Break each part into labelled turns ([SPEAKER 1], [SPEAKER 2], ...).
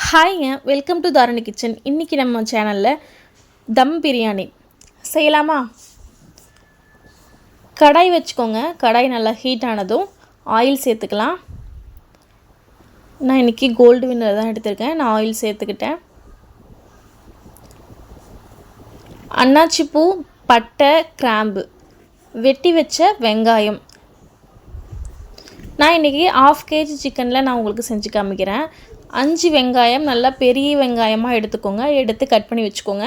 [SPEAKER 1] ஹாய்ங்க, welcome to Dharani kitchen. இன்றைக்கி நம்ம சேனலில் தம் பிரியாணி செய்யலாமா? கடாய் வச்சுக்கோங்க. கடாய் நல்லா ஹீட் ஆனதும் ஆயில் சேர்த்துக்கலாம். நான் இன்றைக்கி கோல்டு வின்னர் தான் எடுத்திருக்கேன். நான் ஆயில் சேர்த்துக்கிட்டேன். அன்னாச்சி பூ, பட்டை, கிராம்பு, வெட்டி வச்ச வெங்காயம். நான் இன்றைக்கி 1/2 kg சிக்கனில் நான் உங்களுக்கு செஞ்சு காமிக்கிறேன். 5 வெங்காயம் நல்லா பெரிய வெங்காயமாக எடுத்துக்கோங்க. எடுத்து கட் பண்ணி வச்சுக்கோங்க.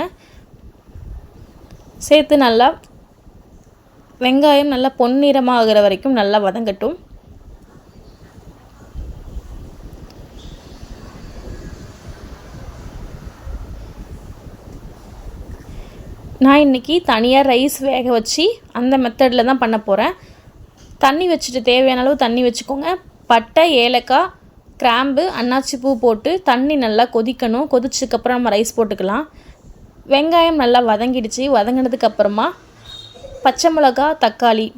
[SPEAKER 1] சேர்த்து நல்லா வெங்காயம் நல்லா பொன்னிறமாக ஆகிற வரைக்கும் நல்லா வதங்கட்டும். நான் இன்றைக்கி தனியாக ரைஸ் வேக வச்சு அந்த மெத்தடில் தான் பண்ண போகிறேன். தண்ணி வச்சுட்டு தேவையான அளவு தண்ணி வச்சுக்கோங்க. பட்டை, ஏலக்காய், கிராம்பு, அன்னாச்சி பூ போட்டு தண்ணி நல்லா கொதிக்கணும். கொதிச்சதுக்கப்புறம் நம்ம ரைஸ் போட்டுக்கலாம். வெங்காயம் நல்லா வதங்கிடுச்சு. வதங்கினதுக்கப்புறமா பச்சை மிளகா, தக்காளி,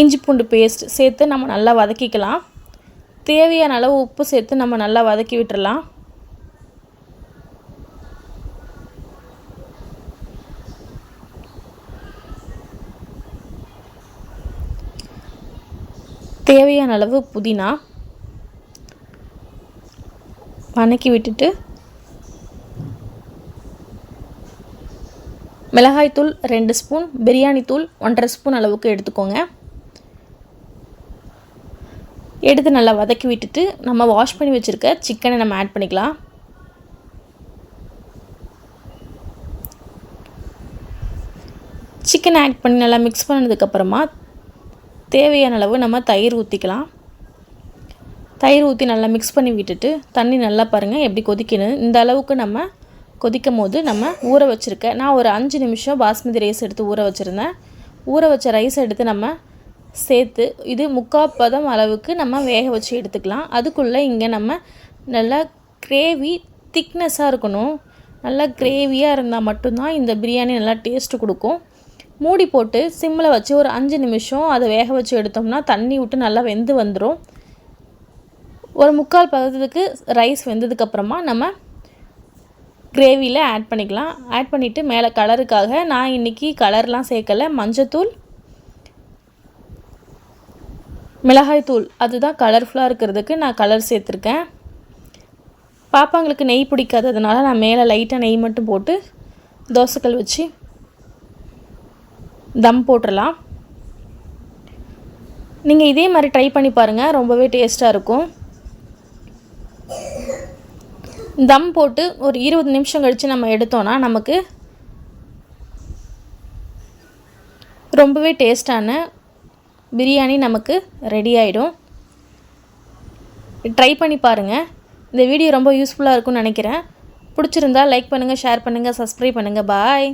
[SPEAKER 1] இஞ்சி பூண்டு பேஸ்ட் சேர்த்து நம்ம நல்லா வதக்கிக்கலாம். தேவையான அளவு உப்பு சேர்த்து நம்ம நல்லா வதக்கி விட்டுறலாம். தேவையான அளவு புதினா வதக்கி விட்டுட்டு மிளகாய்த்தூள் 2 ஸ்பூன், பிரியாணி தூள் 1.5 ஸ்பூன் அளவுக்கு எடுத்துக்கோங்க. எடுத்து நல்லா வதக்கி விட்டுட்டு நம்ம வாஷ் பண்ணி வச்சுருக்க சிக்கனை நம்ம ஆட் பண்ணிக்கலாம். சிக்கனை ஆட் பண்ணி நல்லா மிக்ஸ் பண்ணதுக்கப்புறமா தேவையான அளவு நம்ம தயிர் ஊற்றிக்கலாம். தயிர் ஊற்றி நல்லா மிக்ஸ் பண்ணி விட்டுட்டு தண்ணி நல்லா பாருங்கள் எப்படி கொதிக்கணும். இந்த அளவுக்கு நம்ம கொதிக்கும் போது நம்ம ஊற வச்சுருக்கேன். நான் ஒரு 5 நிமிஷம் பாஸ்மதி ரைஸ் எடுத்து ஊற வச்சுருந்தேன். ஊற வச்ச ரைஸ் எடுத்து நம்ம சேர்த்து இது 3/4 பதம் அளவுக்கு நம்ம வேக வச்சு எடுத்துக்கலாம். அதுக்குள்ளே இங்கே நம்ம நல்லா கிரேவி திக்னஸாக இருக்கணும். நல்லா கிரேவியாக இருந்தால் மட்டும்தான் இந்த பிரியாணி நல்லா டேஸ்ட்டு கொடுக்கும். மூடி போட்டு சிம்மில் வச்சு ஒரு 5 நிமிஷம் அதை வேக வச்சு எடுத்தோம்னா தண்ணி விட்டு நல்லா வெந்து வந்துடும். ஒரு 3/4 பதத்துக்கு ரைஸ் வெந்ததுக்கப்புறமா நம்ம கிரேவியில் ஆட் பண்ணிக்கலாம். ஆட் பண்ணிவிட்டு மேலே கலருக்காக நான் இன்றைக்கி கலர்லாம் சேர்க்கலை. மஞ்சத்தூள், மிளகாய்த்தூள் அதுதான் கலர்ஃபுல்லாக இருக்கிறதுக்கு நான் கலர் சேர்த்துருக்கேன். பாப்பாங்களுக்கு நெய் பிடிக்காததுனால நான் மேலே லைட்டாக நெய் மட்டும் போட்டு தோசைக்கல் வச்சு தம் போட்டுடலாம். நீங்கள் இதே மாதிரி ட்ரை பண்ணி பாருங்கள், ரொம்பவே டேஸ்ட்டாக இருக்கும். தம் போட்டு ஒரு 20 நிமிஷம் கழித்து நம்ம எடுத்தோன்னா நமக்கு ரொம்பவே டேஸ்டான பிரியாணி நமக்கு ரெடி ஆகிடும். ட்ரை பண்ணி பாருங்கள். இந்த வீடியோ ரொம்ப யூஸ்ஃபுல்லாக இருக்கும்னு நினைக்கிறேன். பிடிச்சிருந்தா லைக் பண்ணுங்கள், ஷேர் பண்ணுங்கள், சப்ஸ்கிரைப் பண்ணுங்கள். பாய்.